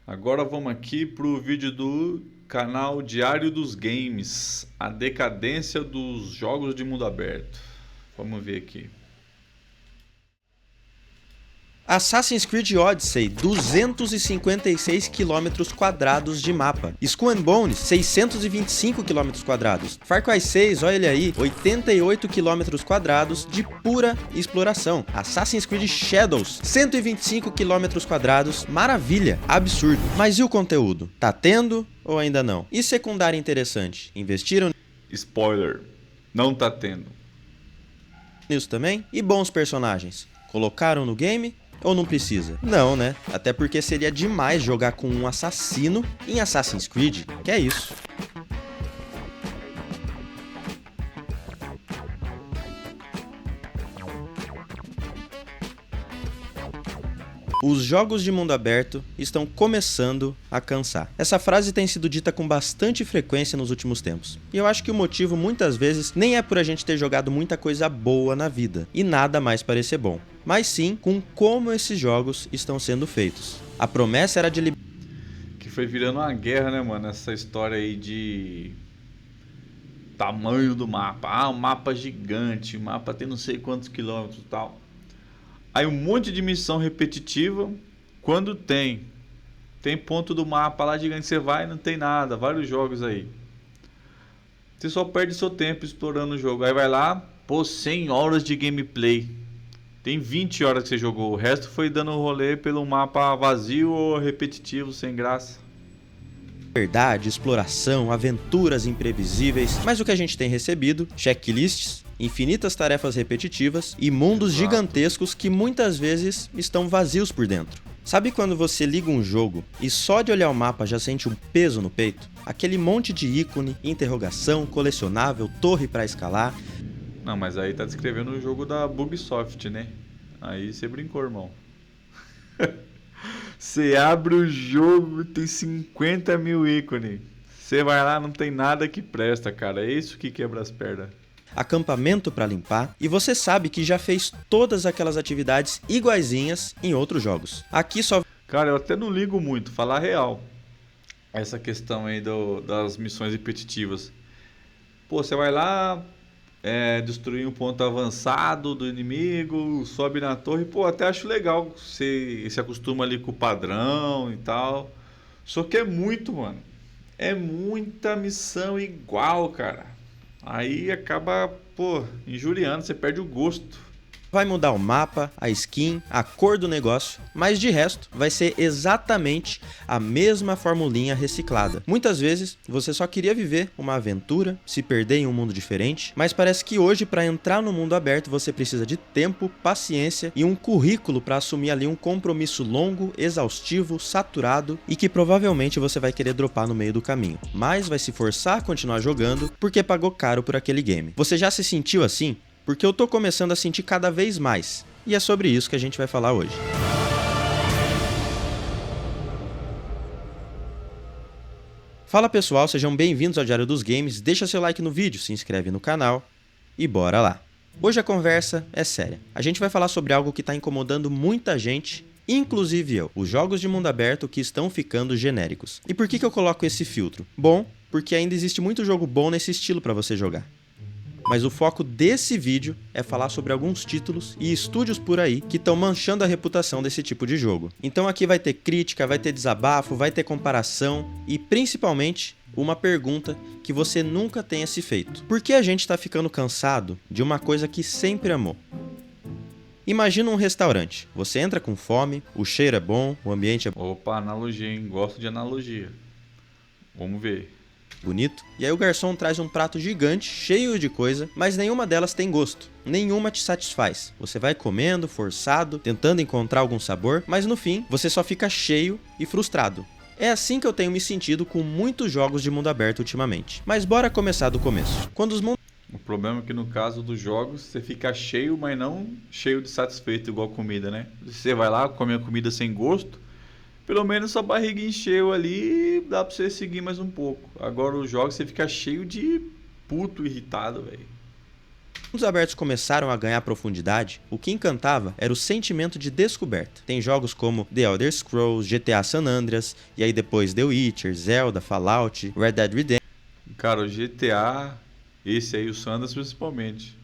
Agora vamos aqui pro vídeo do canal Diário dos Games, a decadência dos jogos de mundo aberto. Vamos ver aqui. Assassin's Creed Odyssey, 256 km² de mapa. Skull and Bones, 625 km². Far Cry 6, olha ele aí, 88 km² de pura exploração. Assassin's Creed Shadows, 125 km². Maravilha, absurdo. Mas e o conteúdo? Tá tendo ou ainda não? E secundária interessante? Investiram Spoiler, não tá tendo. nisso também? E bons personagens? Colocaram no game? Ou não precisa? Não, né? Até porque seria demais jogar com um assassino em Assassin's Creed, que é isso. Os jogos de mundo aberto estão começando a cansar. Essa frase tem sido dita com bastante frequência nos últimos tempos. E eu acho que o motivo muitas vezes nem é por a gente ter jogado muita coisa boa na vida e nada mais parecer bom, mas sim com como esses jogos estão sendo feitos. A promessa era de Que foi virando uma guerra, né, mano? Essa história aí de tamanho do mapa. Ah, um mapa gigante, o mapa tem não sei quantos quilômetros e tal. Aí um monte de missão repetitiva. Quando tem ponto do mapa lá gigante, você vai e não tem nada. Vários jogos aí. Você só perde seu tempo explorando o jogo. Aí vai lá, pô, 100 horas de gameplay. Tem 20 horas que você jogou. O resto foi dando rolê pelo mapa vazio ou repetitivo, sem graça. liberdade, exploração, aventuras imprevisíveis, mas o que a gente tem recebido, checklists, infinitas tarefas repetitivas e mundos gigantescos que muitas vezes estão vazios por dentro. Sabe quando você liga um jogo e só de olhar o mapa já sente um peso no peito? Aquele monte de ícone, interrogação, colecionável, torre pra escalar. Não, mas aí tá descrevendo o jogo da Ubisoft, né? Aí você brincou, irmão. Você abre o jogo e tem 50 mil ícones. Você vai lá, não tem nada que presta, cara. É isso que quebra as pernas. Acampamento pra limpar, e você sabe que já fez todas aquelas atividades iguaizinhas em outros jogos. Aqui só... Cara, eu até não ligo muito, falar a real. Essa questão aí das missões repetitivas. Pô, você vai lá, destruir um ponto avançado do inimigo, sobe na torre. Pô, até acho legal. Você se acostuma ali com o padrão e tal. Só que é muito, mano. É muita missão igual, cara. Aí acaba, pô, injuriando, você perde o gosto. vai mudar o mapa, a skin, a cor do negócio, mas de resto vai ser exatamente a mesma formulinha reciclada. Muitas vezes você só queria viver uma aventura, se perder em um mundo diferente, mas parece que hoje para entrar no mundo aberto você precisa de tempo, paciência e um currículo para assumir ali um compromisso longo, exaustivo, saturado e que provavelmente você vai querer dropar no meio do caminho, mas vai se forçar a continuar jogando porque pagou caro por aquele game. Você já se sentiu assim? Porque eu tô começando a sentir cada vez mais, e é sobre isso que a gente vai falar hoje. Fala pessoal, sejam bem-vindos ao Diário dos Games, deixa seu like no vídeo, se inscreve no canal e bora lá. Hoje a conversa é séria. A gente vai falar sobre algo que está incomodando muita gente, inclusive eu, os jogos de mundo aberto que estão ficando genéricos. E por que eu coloco esse filtro? Bom, porque ainda existe muito jogo bom nesse estilo para você jogar. Mas o foco desse vídeo é falar sobre alguns títulos e estúdios por aí que estão manchando a reputação desse tipo de jogo. Então aqui vai ter crítica, vai ter desabafo, vai ter comparação e principalmente uma pergunta que você nunca tenha se feito. Por que a gente está ficando cansado de uma coisa que sempre amou? Imagina um restaurante, você entra com fome, o cheiro é bom, o ambiente é Opa, analogia, hein? Gosto de analogia. Vamos ver. bonito, e aí o garçom traz um prato gigante, cheio de coisa, mas nenhuma delas tem gosto, nenhuma te satisfaz. Você vai comendo, forçado, tentando encontrar algum sabor, mas no fim, você só fica cheio e frustrado. É assim que eu tenho me sentido com muitos jogos de mundo aberto ultimamente. Mas bora começar do começo. Quando os mundos... O problema é que no caso dos jogos, você fica cheio, mas não cheio de satisfeito igual comida, né? Você vai lá, come a comida sem gosto, pelo menos sua barriga encheu ali, dá pra você seguir mais um pouco. Agora os jogos você fica cheio de puto irritado, velho. Quando os abertos começaram a ganhar profundidade, o que encantava era o sentimento de descoberta. Tem jogos como The Elder Scrolls, GTA San Andreas, e aí depois The Witcher, Zelda, Fallout, Red Dead Redemption. Cara, o GTA, esse aí, o Sanders principalmente.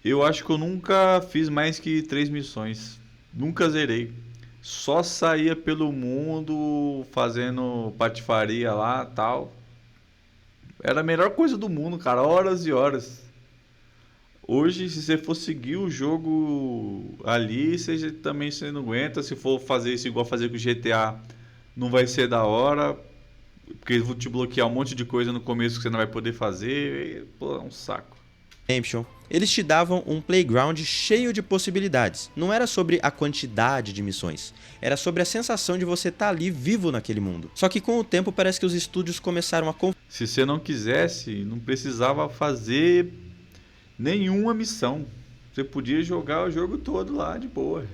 Eu acho que eu nunca fiz mais que 3 missões. Nunca zerei. Só saía pelo mundo fazendo patifaria lá, tal. Era a melhor coisa do mundo, cara. Horas e horas. Hoje, se você for seguir o jogo ali, você não aguenta. Se for fazer isso igual fazer com o GTA, não vai ser da hora. Porque eles vão te bloquear um monte de coisa no começo que você não vai poder fazer. E, pô, é um saco. Eles te davam um playground cheio de possibilidades. Não era sobre a quantidade de missões, era sobre a sensação de você estar ali vivo naquele mundo. Só que com o tempo parece que os estúdios começaram a Se você não quisesse, não precisava fazer nenhuma missão. Você podia jogar o jogo todo lá de boa.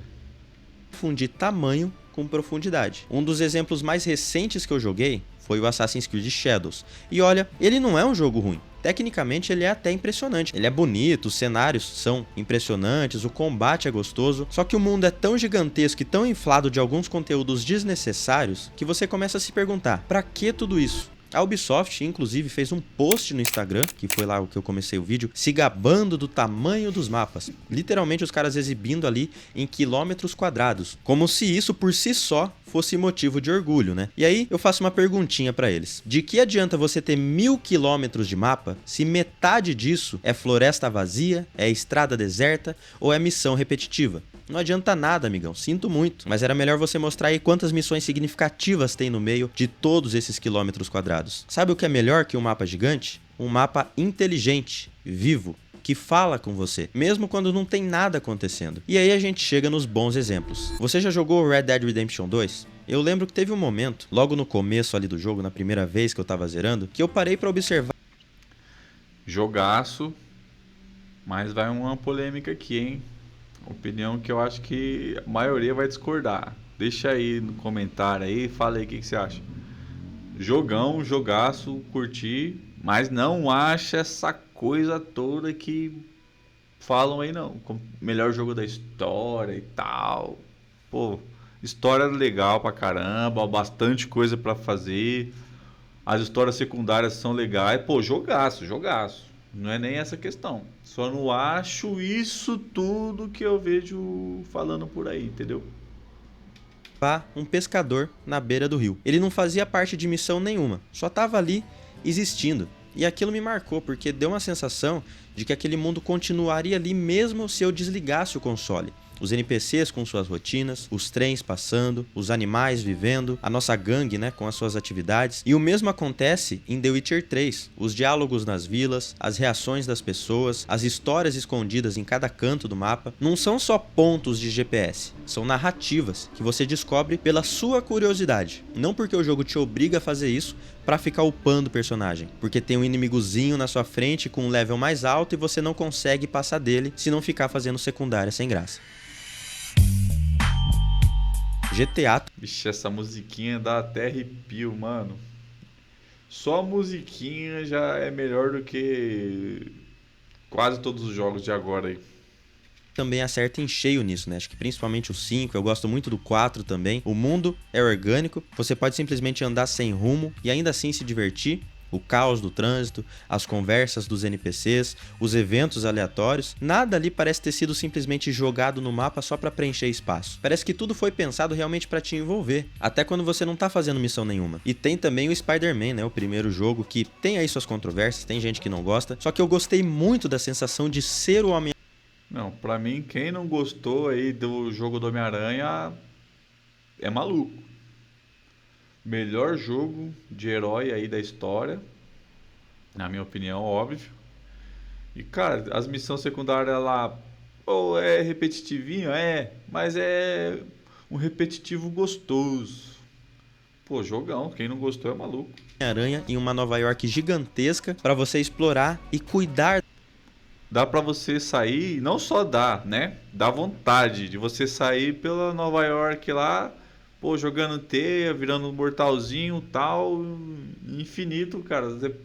confundir tamanho com profundidade. Um dos exemplos mais recentes que eu joguei foi o Assassin's Creed Shadows. E olha, ele não é um jogo ruim. Tecnicamente ele é até impressionante. Ele é bonito, os cenários são impressionantes, o combate é gostoso, só que o mundo é tão gigantesco e tão inflado de alguns conteúdos desnecessários que você começa a se perguntar, pra que tudo isso? A Ubisoft, inclusive, fez um post no Instagram, que foi lá o que eu comecei o vídeo, se gabando do tamanho dos mapas. Literalmente os caras exibindo ali em quilômetros quadrados, como se isso por si só fosse motivo de orgulho, né? E aí eu faço uma perguntinha pra eles. De que adianta você ter 1000 quilômetros de mapa se metade disso é floresta vazia, é estrada deserta ou é missão repetitiva? Não adianta nada, amigão, sinto muito, mas era melhor você mostrar aí quantas missões significativas tem no meio de todos esses quilômetros quadrados. Sabe o que é melhor que um mapa gigante? Um mapa inteligente, vivo, que fala com você, mesmo quando não tem nada acontecendo. E aí a gente chega nos bons exemplos. Você já jogou Red Dead Redemption 2? Eu lembro que teve um momento, logo no começo ali do jogo, na primeira vez que eu tava zerando, que eu parei pra observar. Jogaço, mas vai uma polêmica aqui, hein? Opinião que eu acho que a maioria vai discordar. Deixa aí no comentário aí, fala aí o que você acha. Jogão, jogaço, curti, mas não acha essa coisa toda que falam aí não. Como melhor jogo da história e tal. Pô, história legal pra caramba, bastante coisa pra fazer. As histórias secundárias são legais. Pô, jogaço, jogaço. Não é nem essa questão. Só não acho isso tudo que eu vejo falando por aí, entendeu? Um pescador na beira do rio. Ele não fazia parte de missão nenhuma, só tava ali existindo. E aquilo me marcou, porque deu uma sensação de que aquele mundo continuaria ali mesmo se eu desligasse o console. Os NPCs com suas rotinas, os trens passando, os animais vivendo, a nossa gangue, né, com as suas atividades. E o mesmo acontece em The Witcher 3. Os diálogos nas vilas, as reações das pessoas, as histórias escondidas em cada canto do mapa, não são só pontos de GPS, são narrativas que você descobre pela sua curiosidade. Não porque o jogo te obriga a fazer isso pra ficar upando o personagem, porque tem um inimigozinho na sua frente com um level mais alto e você não consegue passar dele se não ficar fazendo secundária sem graça. GTA. Vixe, essa musiquinha dá até arrepio, mano. Só a musiquinha já é melhor do que quase todos os jogos de agora aí. Também acerta em cheio nisso, né? Acho que principalmente o 5, eu gosto muito do 4 também. O mundo é orgânico, você pode simplesmente andar sem rumo e ainda assim se divertir. O caos do trânsito, as conversas dos NPCs, os eventos aleatórios, nada ali parece ter sido simplesmente jogado no mapa só pra preencher espaço. Parece que tudo foi pensado realmente pra te envolver, até quando você não tá fazendo missão nenhuma. E tem também o Spider-Man, né, o primeiro jogo, que tem aí suas controvérsias, tem gente que não gosta, só que eu gostei muito da sensação de ser o Homem. Não, pra mim, quem não gostou aí do jogo do Homem-Aranha é maluco. Melhor jogo de herói aí da história, na minha opinião, óbvio. E cara, as missões secundárias lá, pô, é repetitivinho, mas é um repetitivo gostoso. Pô, jogão, quem não gostou é maluco. Aranha em uma Nova York gigantesca pra você explorar e cuidar. Dá pra você sair, não só dá, né? Dá vontade de você sair pela Nova York lá, pô, jogando teia, virando um mortalzinho, tal, infinito, cara. Você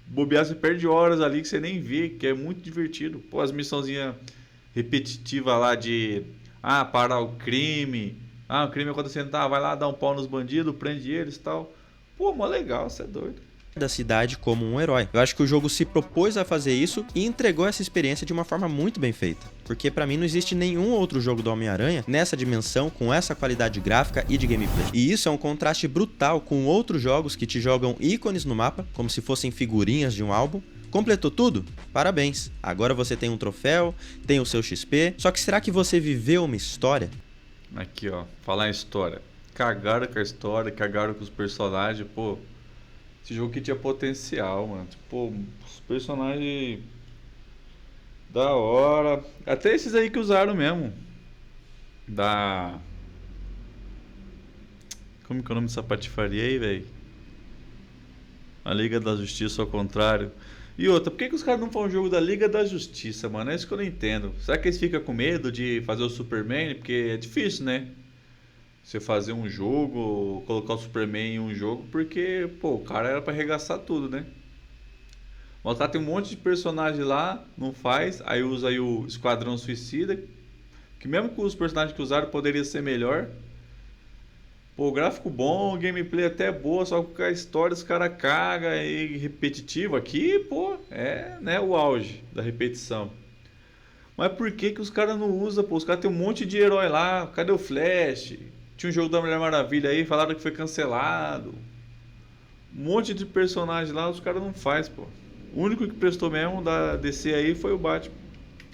bobear, você perde horas ali que você nem vê, que é muito divertido. Pô, as missãozinhas repetitivas lá de parar o crime. O crime acontecendo, vai lá dar um pau nos bandidos, prende eles e tal. Pô, mó legal, você é doido. Da cidade como um herói. Eu acho que o jogo se propôs a fazer isso e entregou essa experiência de uma forma muito bem feita. Porque pra mim não existe nenhum outro jogo do Homem-Aranha nessa dimensão, com essa qualidade gráfica e de gameplay. E isso é um contraste brutal com outros jogos que te jogam ícones no mapa, como se fossem figurinhas de um álbum. Completou tudo? Parabéns! Agora você tem um troféu, tem o seu XP, só que será que você viveu uma história? Aqui, ó, falar em história. Cagaram com a história, cagaram com os personagens, pô. Esse jogo que tinha potencial, mano. Tipo, os personagens da hora. Até esses aí que usaram mesmo. Como que é o nome dessa patifaria aí, velho? A Liga da Justiça ao contrário. E outra, por que os caras não fazem um jogo da Liga da Justiça, mano? É isso que eu não entendo. Será que eles ficam com medo de fazer o Superman? Porque é difícil, né? Você fazer um jogo, colocar o Superman em um jogo, porque, pô, o cara era pra arregaçar tudo, né? Mas o cara tem um monte de personagem lá, não faz, aí usa aí o Esquadrão Suicida, que mesmo com os personagens que usaram poderia ser melhor. Pô, gráfico bom, gameplay até boa, só que a história os caras cagam e repetitivo. Aqui, pô, é, né, o auge da repetição. Mas por que que os caras não usam, pô? Os caras tem um monte de herói lá, cadê o Flash? Tinha um jogo da Mulher Maravilha aí, falaram que foi cancelado. Um monte de personagem lá, os caras não fazem, pô. O único que prestou mesmo da DC aí foi o Batman.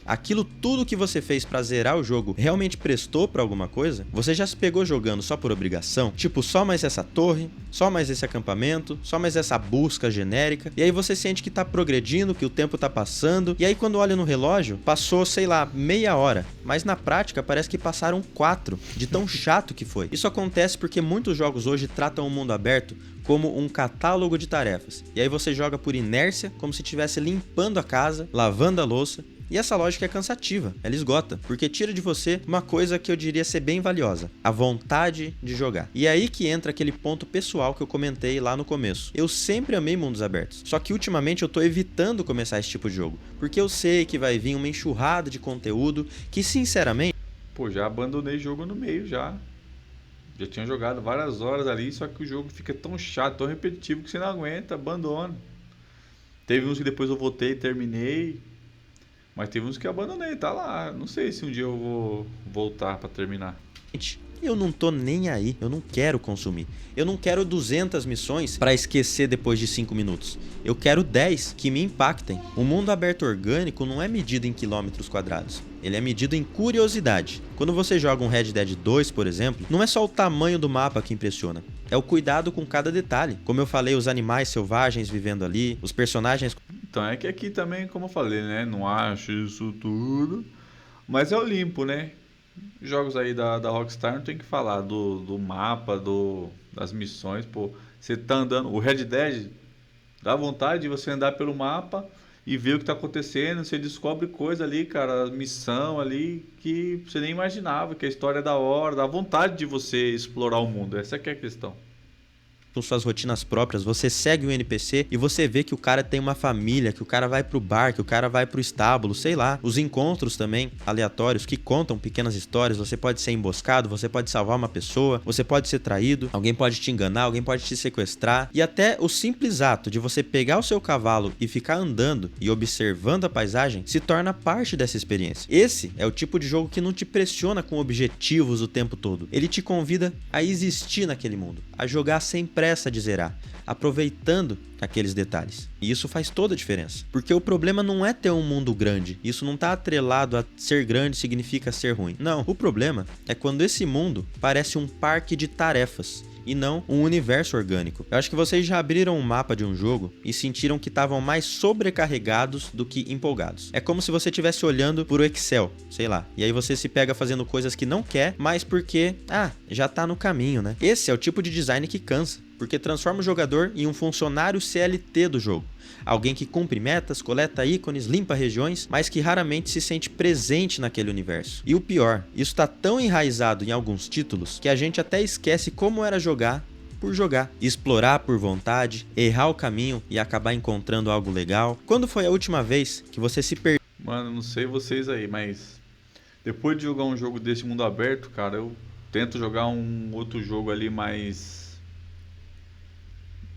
Aquilo tudo que você fez pra zerar o jogo realmente prestou pra alguma coisa? Você já se pegou jogando só por obrigação? Tipo, só mais essa torre, só mais esse acampamento, só mais essa busca genérica, e aí você sente que tá progredindo, que o tempo tá passando, e aí quando olha no relógio, passou, sei lá, meia hora, mas na prática parece que passaram 4, de tão chato que foi. Isso acontece porque muitos jogos hoje tratam o mundo aberto como um catálogo de tarefas, e aí você joga por inércia, como se estivesse limpando a casa, lavando a louça. E essa lógica é cansativa, ela esgota, porque tira de você uma coisa que eu diria ser bem valiosa, a vontade de jogar. E é aí que entra aquele ponto pessoal que eu comentei lá no começo. Eu sempre amei mundos abertos, só que ultimamente eu tô evitando começar esse tipo de jogo, porque eu sei que vai vir uma enxurrada de conteúdo que, sinceramente... Pô, já abandonei jogo no meio já. Já tinha jogado várias horas ali, só que o jogo fica tão chato, tão repetitivo que você não aguenta, abandona. Teve uns que depois eu voltei e terminei. Mas teve uns que eu abandonei, tá lá. Não sei se um dia eu vou voltar pra terminar. Eu não tô nem aí, eu não quero consumir. Eu não quero 200 missões pra esquecer depois de 5 minutos. Eu quero 10 que me impactem. O mundo aberto orgânico não é medido em quilômetros quadrados. Ele é medido em curiosidade. Quando você joga um Red Dead 2, por exemplo, não é só o tamanho do mapa que impressiona. É o cuidado com cada detalhe. Como eu falei, os animais selvagens vivendo ali, os personagens... Então é que aqui também, como eu falei, né? Não acho isso tudo. Mas eu limpo, né? Jogos aí da Rockstar não tem que falar do mapa, das missões, pô. Você tá andando... O Red Dead dá vontade de você andar pelo mapa e ver o que tá acontecendo. Você descobre coisa ali, cara, missão ali que você nem imaginava, que a história é da hora, dá vontade de você explorar o mundo. Essa que é a questão. Com suas rotinas próprias, você segue o NPC e você vê que o cara tem uma família, que o cara vai pro bar, que o cara vai pro estábulo, sei lá. Os encontros também, aleatórios, que contam pequenas histórias. Você pode ser emboscado, você pode salvar uma pessoa, você pode ser traído, alguém pode te enganar, alguém pode te sequestrar. E até o simples ato de você pegar o seu cavalo e ficar andando e observando a paisagem se torna parte dessa experiência. Esse é o tipo de jogo que não te pressiona com objetivos o tempo todo. Ele te convida a existir naquele mundo, a jogar sem pressa de zerar, aproveitando aqueles detalhes. E isso faz toda a diferença. Porque o problema não é ter um mundo grande. Isso não está atrelado a ser grande significa ser ruim. Não, o problema é quando esse mundo parece um parque de tarefas e não um universo orgânico. Eu acho que vocês já abriram um mapa de um jogo e sentiram que estavam mais sobrecarregados do que empolgados. É como se você estivesse olhando por o Excel, sei lá, e aí você se pega fazendo coisas que não quer, mas porque, já tá no caminho, né? Esse é o tipo de design que cansa, porque transforma o jogador em um funcionário CLT do jogo. Alguém que cumpre metas, coleta ícones, limpa regiões, mas que raramente se sente presente naquele universo. E o pior, isso está tão enraizado em alguns títulos que a gente até esquece como era jogar por jogar, explorar por vontade, errar o caminho e acabar encontrando algo legal. Quando foi a última vez que você se perdeu? Mano, não sei vocês aí, mas depois de jogar um jogo desse mundo aberto, cara, eu tento jogar um outro jogo ali mais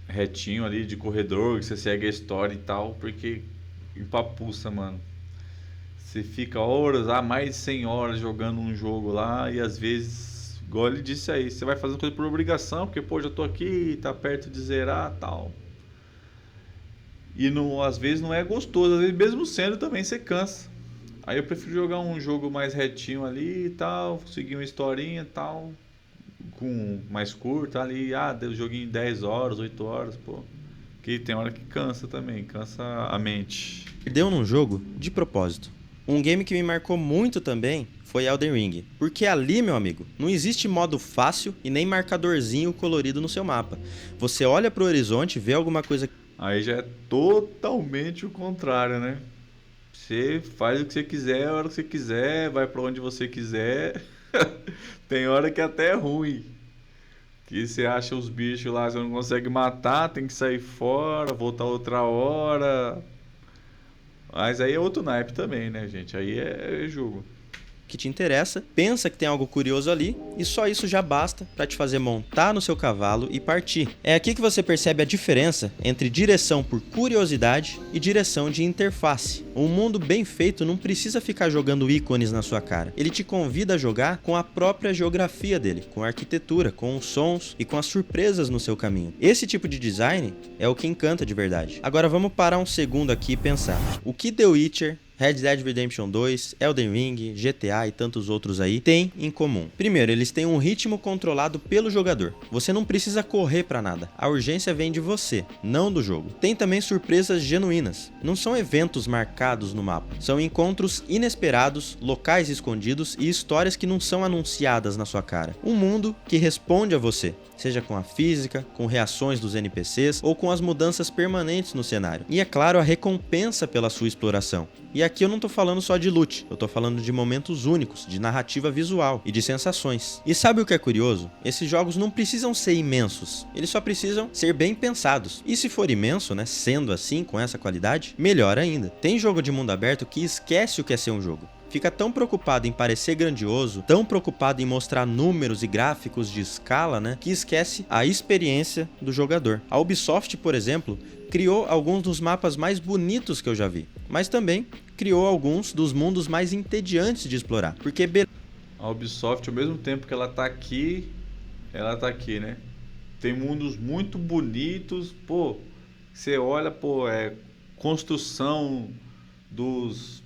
retinho ali, de corredor, que você segue a história e tal, porque empapuça, mano. Você fica horas, mais de 100 horas jogando um jogo lá e às vezes, igual ele disse aí, você vai fazendo coisa por obrigação, porque pô, já tô aqui, tá perto de zerar e tal. E não, às vezes não é gostoso, às vezes mesmo sendo também você cansa. Aí eu prefiro jogar um jogo mais retinho ali e tal, seguir uma historinha e tal, com mais curta ali, deu joguinho em 10 horas, 8 horas, pô. Que tem hora que cansa também, cansa a mente. Perdeu num jogo de propósito. Um game que me marcou muito também foi Elden Ring, porque ali, meu amigo, não existe modo fácil e nem marcadorzinho colorido no seu mapa. Você olha pro horizonte, vê alguma coisa... Aí já é totalmente o contrário, né? Você faz o que você quiser, a hora que você quiser, vai pra onde você quiser. Tem hora que até é ruim. Que você acha os bichos lá, você não consegue matar, tem que sair fora, voltar outra hora. Mas aí é outro naipe também, né, gente? Aí é jogo. Que te interessa, pensa que tem algo curioso ali e só isso já basta para te fazer montar no seu cavalo e partir. É aqui que você percebe a diferença entre direção por curiosidade e direção de interface. Um mundo bem feito não precisa ficar jogando ícones na sua cara. Ele te convida a jogar com a própria geografia dele, com a arquitetura, com os sons e com as surpresas no seu caminho. Esse tipo de design é o que encanta de verdade. Agora vamos parar um segundo aqui e pensar. O que The Witcher, Red Dead Redemption 2, Elden Ring, GTA e tantos outros aí têm em comum? Primeiro, eles têm um ritmo controlado pelo jogador. Você não precisa correr pra nada. A urgência vem de você, não do jogo. Tem também surpresas genuínas. Não são eventos marcados no mapa. São encontros inesperados, locais escondidos e histórias que não são anunciadas na sua cara. Um mundo que responde a você, seja com a física, com reações dos NPCs ou com as mudanças permanentes no cenário. E é claro, a recompensa pela sua exploração. E aqui eu não tô falando só de loot, eu tô falando de momentos únicos, de narrativa visual e de sensações. E sabe o que é curioso? Esses jogos não precisam ser imensos, eles só precisam ser bem pensados. E se for imenso, né, sendo assim, com essa qualidade, melhor ainda. Tem jogo de mundo aberto que esquece o que é ser um jogo. Fica tão preocupado em parecer grandioso, tão preocupado em mostrar números e gráficos de escala, né, que esquece a experiência do jogador. A Ubisoft, por exemplo, criou alguns dos mapas mais bonitos que eu já vi, mas também criou alguns dos mundos mais entediantes de explorar, porque a Ubisoft, ao mesmo tempo que ela tá aqui, né? Tem mundos muito bonitos, pô, você olha, pô, construção dos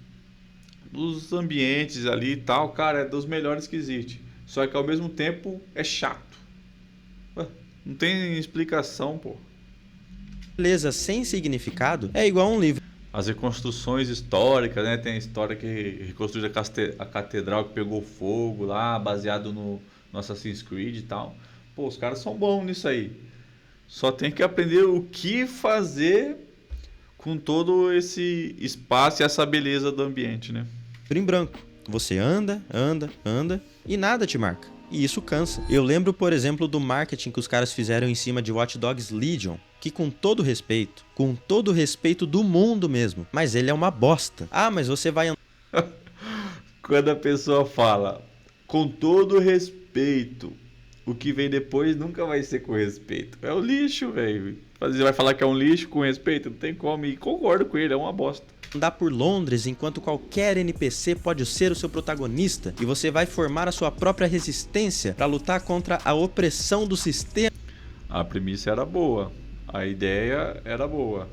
ambientes ali e tal, cara, é dos melhores que existe. Só que ao mesmo tempo é chato. Não tem explicação, pô. Beleza sem significado é igual a um livro. As reconstruções históricas, né? Tem a história que reconstrui a catedral que pegou fogo lá, baseado no Assassin's Creed e tal. Pô, os caras são bons nisso aí. Só tem que aprender o que fazer com todo esse espaço e essa beleza do ambiente, né? Em branco. Você anda e nada te marca. E isso cansa. Eu lembro, por exemplo, do marketing que os caras fizeram em cima de Watch Dogs Legion, que com todo respeito do mundo mesmo, mas ele é uma bosta. Mas você vai Quando a pessoa fala com todo respeito, o que vem depois nunca vai ser com respeito. É o lixo, velho. Você vai falar que é um lixo com respeito? Não tem como. E concordo com ele, é uma bosta. Andar por Londres enquanto qualquer NPC pode ser o seu protagonista e você vai formar a sua própria resistência para lutar contra a opressão do sistema. A premissa era boa, a ideia era boa,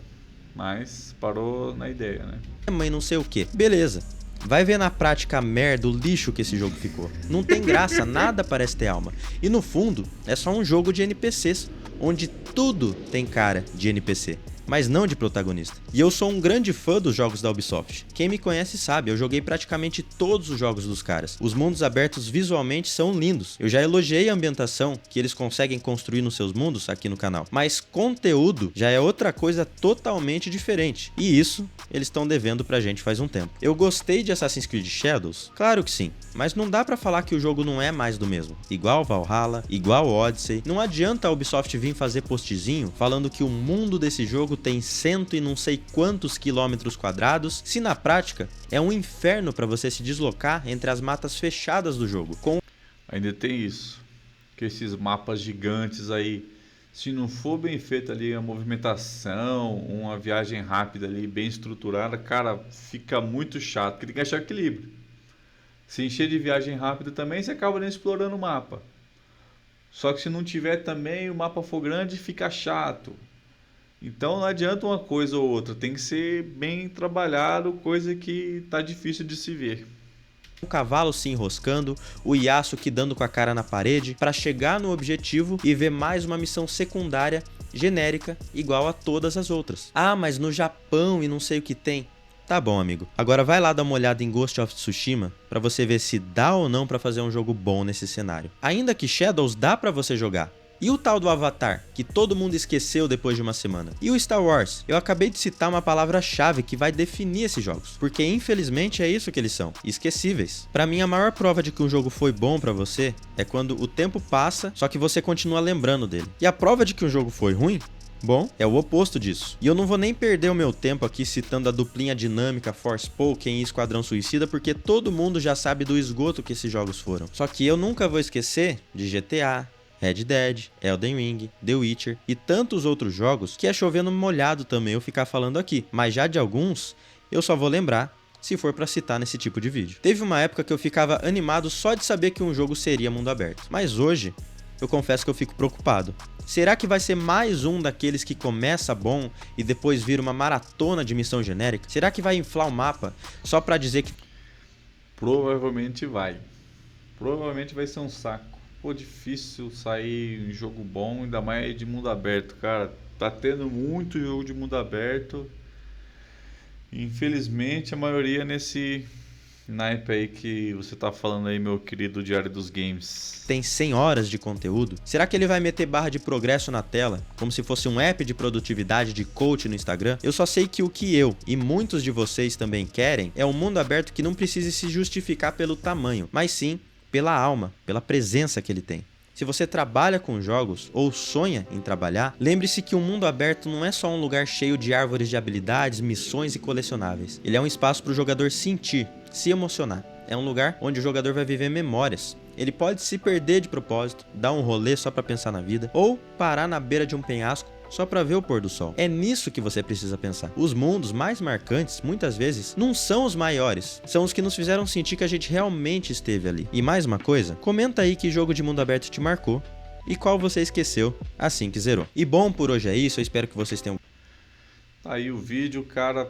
mas parou na ideia, né? Mas não sei o que. Beleza. Vai ver na prática a merda, o lixo que esse jogo ficou. Não tem graça, nada parece ter alma. E no fundo, é só um jogo de NPCs, onde tudo tem cara de NPC. mas não de protagonista. E eu sou um grande fã dos jogos da Ubisoft. Quem me conhece sabe, eu joguei praticamente todos os jogos dos caras. Os mundos abertos visualmente são lindos. Eu já elogiei a ambientação que eles conseguem construir nos seus mundos aqui no canal, mas conteúdo já é outra coisa totalmente diferente. E isso eles estão devendo pra gente faz um tempo. Eu gostei de Assassin's Creed Shadows? Claro que sim, mas não dá pra falar que o jogo não é mais do mesmo. Igual Valhalla, igual Odyssey. Não adianta a Ubisoft vir fazer postzinho falando que o mundo desse jogo tem cento e não sei quantos quilômetros quadrados, se na prática é um inferno pra você se deslocar entre as matas fechadas do jogo. Ainda tem isso, que esses mapas gigantes aí, se não for bem feita ali a movimentação, uma viagem rápida ali, bem estruturada, cara, fica muito chato, porque tem que achar equilíbrio. Se encher de viagem rápida também, você acaba nem explorando o mapa. Só que se não tiver também, o mapa for grande, fica chato. Então não adianta uma coisa ou outra, tem que ser bem trabalhado, coisa que tá difícil de se ver. O cavalo se enroscando, o Yasuke dando com a cara na parede para chegar no objetivo e ver mais uma missão secundária genérica igual a todas as outras. Ah, mas no Japão e não sei o que tem. Tá bom, amigo. Agora vai lá dar uma olhada em Ghost of Tsushima pra você ver se dá ou não pra fazer um jogo bom nesse cenário. Ainda que Shadows dá pra você jogar. E o tal do Avatar, que todo mundo esqueceu depois de uma semana? E o Star Wars? Eu acabei de citar uma palavra-chave que vai definir esses jogos, porque infelizmente é isso que eles são, esquecíveis. Pra mim, a maior prova de que um jogo foi bom pra você é quando o tempo passa, só que você continua lembrando dele. E a prova de que um jogo foi ruim? Bom, é o oposto disso. E eu não vou nem perder o meu tempo aqui citando a duplinha dinâmica Forspoken e Esquadrão Suicida, porque todo mundo já sabe do esgoto que esses jogos foram. Só que eu nunca vou esquecer de GTA, Red Dead, Elden Ring, The Witcher e tantos outros jogos que é chovendo molhado também eu ficar falando aqui. Mas já de alguns, eu só vou lembrar se for pra citar nesse tipo de vídeo. Teve uma época que eu ficava animado só de saber que um jogo seria mundo aberto. Mas hoje, eu confesso que eu fico preocupado. Será que vai ser mais um daqueles que começa bom e depois vira uma maratona de missão genérica? Será que vai inflar o mapa só pra dizer que... Provavelmente vai. Provavelmente vai ser um saco. Pô, difícil sair um jogo bom, ainda mais de mundo aberto, cara. Tá tendo muito jogo de mundo aberto. Infelizmente, a maioria nesse naipe aí que você tá falando aí, meu querido Diário dos Games. tem 100 horas de conteúdo? Será que ele vai meter barra de progresso na tela, como se fosse um app de produtividade de coach no Instagram? Eu só sei que o que eu e muitos de vocês também querem é um mundo aberto que não precise se justificar pelo tamanho, mas sim pela alma, pela presença que ele tem. Se você trabalha com jogos ou sonha em trabalhar, lembre-se que o mundo aberto não é só um lugar cheio de árvores de habilidades, missões e colecionáveis. Ele é um espaço para o jogador sentir, se emocionar. É um lugar onde o jogador vai viver memórias. Ele pode se perder de propósito, dar um rolê só para pensar na vida, ou parar na beira de um penhasco só para ver o pôr do sol. É nisso que você precisa pensar. Os mundos mais marcantes, muitas vezes, não são os maiores. São os que nos fizeram sentir que a gente realmente esteve ali. E mais uma coisa, comenta aí que jogo de mundo aberto te marcou e qual você esqueceu assim que zerou. E bom, por hoje é isso, eu espero que vocês tenham... Tá aí o vídeo, cara.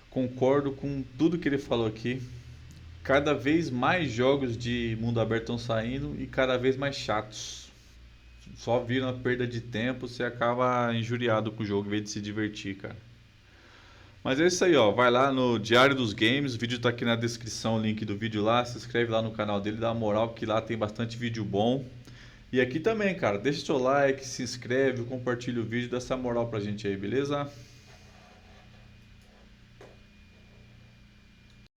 Concordo com tudo que ele falou aqui. Cada vez mais jogos de mundo aberto estão saindo e cada vez mais chatos. Só vira uma perda de tempo, você acaba injuriado com o jogo em vez de se divertir, cara. Mas é isso aí, ó. Vai lá no Diário dos Games, o vídeo tá aqui na descrição, o link do vídeo lá. Se inscreve lá no canal dele, dá uma moral, que lá tem bastante vídeo bom. E aqui também, cara, deixa seu like, se inscreve, compartilha o vídeo, dá essa moral pra gente aí, beleza?